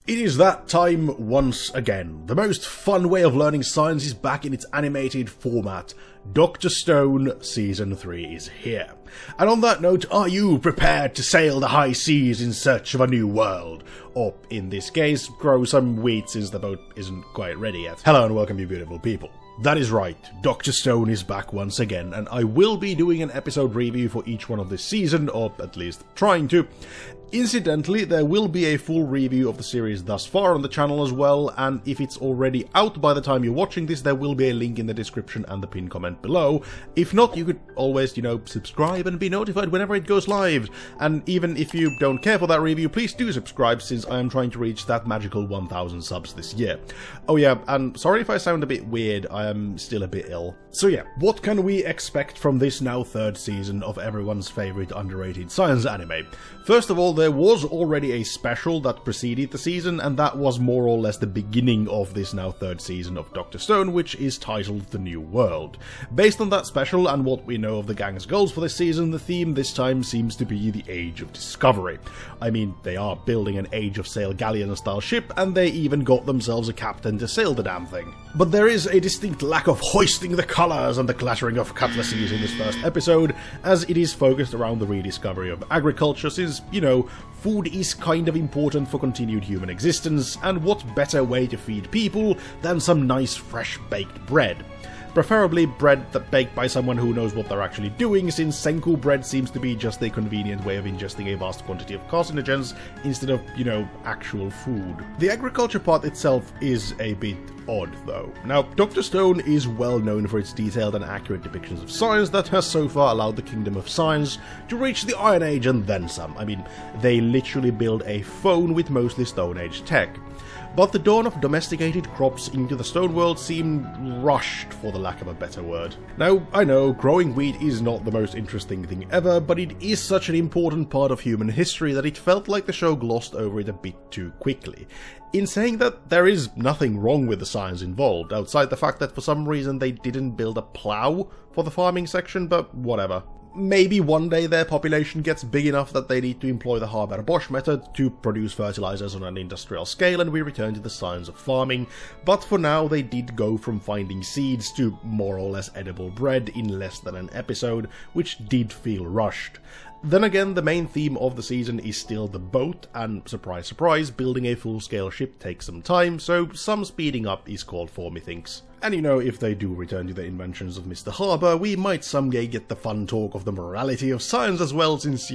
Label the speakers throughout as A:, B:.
A: It is that time once again. The most fun way of learning science is back in its animated format. Dr. Stone Season 3 is here. And on that note, are you prepared to sail the high seas in search of a new world? Or, in this case, grow some wheat since the boat isn't quite ready yet. Hello and welcome, you beautiful people. That is right, Dr. Stone is back once again, and I will be doing an episode review for each one of this season, or at least trying to. Incidentally, there will be a full review of the series thus far on the channel as well, and if it's already out by the time you're watching this, there will be a link in the description and the pinned comment below. If not, you could always, subscribe and be notified whenever it goes live. And even if you don't care for that review, please do subscribe, since I am trying to reach that magical 1000 subs this year. Oh yeah, and sorry if I sound a bit weird, I am still a bit ill. So yeah, what can we expect from this now third season of everyone's favorite underrated science anime? First of all, there was already a special that preceded the season, and that was more or less the beginning of this now third season of Dr. Stone, which is titled The New World. Based on that special and what we know of the gang's goals for this season, the theme this time seems to be the Age of Discovery. I mean, they are building an Age of Sail galleon-style ship, and they even got themselves a captain to sail the damn thing. But there is a distinct lack of hoisting the colours and the clattering of cutlasses in this first episode, as it is focused around the rediscovery of agriculture, since, food is kind of important for continued human existence, and what better way to feed people than some nice fresh baked bread? Preferably bread that baked by someone who knows what they're actually doing, since Senku bread seems to be just a convenient way of ingesting a vast quantity of carcinogens instead of, actual food. The agriculture part itself is a bit odd, though. Now, Dr. Stone is well known for its detailed and accurate depictions of science that has so far allowed the Kingdom of Science to reach the Iron Age and then some. I mean, they literally build a phone with mostly Stone Age tech. But the dawn of domesticated crops into the stone world seemed rushed, for the lack of a better word. Now, I know, growing wheat is not the most interesting thing ever, but it is such an important part of human history that it felt like the show glossed over it a bit too quickly. In saying that, there is nothing wrong with the science involved, outside the fact that for some reason they didn't build a plough for the farming section, but whatever. Maybe one day their population gets big enough that they need to employ the Haber-Bosch method to produce fertilizers on an industrial scale, and we return to the science of farming, but for now they did go from finding seeds to more or less edible bread in less than an episode, which did feel rushed. Then again, the main theme of the season is still the boat, and surprise surprise, building a full-scale ship takes some time, so some speeding up is called for, methinks. And if they do return to the inventions of Mr. Harbour, we might someday get the fun talk of the morality of science as well, since,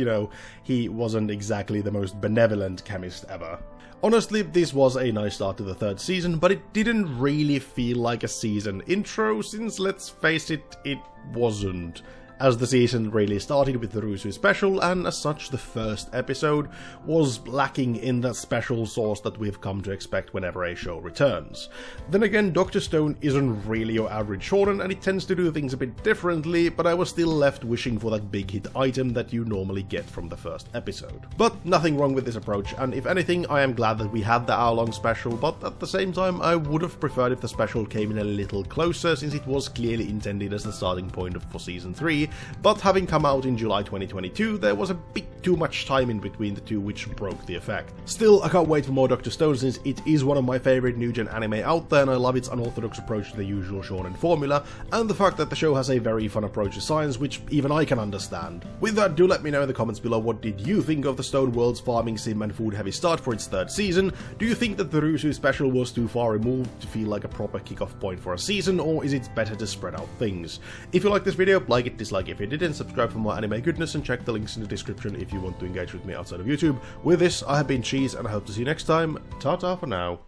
A: he wasn't exactly the most benevolent chemist ever. Honestly, this was a nice start to the third season, but it didn't really feel like a season intro, since let's face it, it wasn't. As the season really started with the Rusu special, and as such the first episode was lacking in that special sauce that we've come to expect whenever a show returns. Then again, Dr. Stone isn't really your average shonen, and it tends to do things a bit differently, but I was still left wishing for that big hit item that you normally get from the first episode. But nothing wrong with this approach, and if anything, I am glad that we had the hour-long special, but at the same time, I would have preferred if the special came in a little closer, since it was clearly intended as the starting point for Season 3, but having come out in July 2022, there was a bit too much time in between the two, which broke the effect. Still, I can't wait for more Dr. Stone, since it is one of my favourite new-gen anime out there, and I love its unorthodox approach to the usual shonen formula, and the fact that the show has a very fun approach to science, which even I can understand. With that, do let me know in the comments below, what did you think of the Stone World's farming sim and food-heavy start for its third season? Do you think that the Rusu special was too far removed to feel like a proper kickoff point for a season, or is it better to spread out things? If you like this video, like it, dislike if you didn't, subscribe for more anime goodness, and check the links in the description if you want to engage with me outside of YouTube. With this, I have been Cheese, and I hope to see you next time. Ta-ta for now.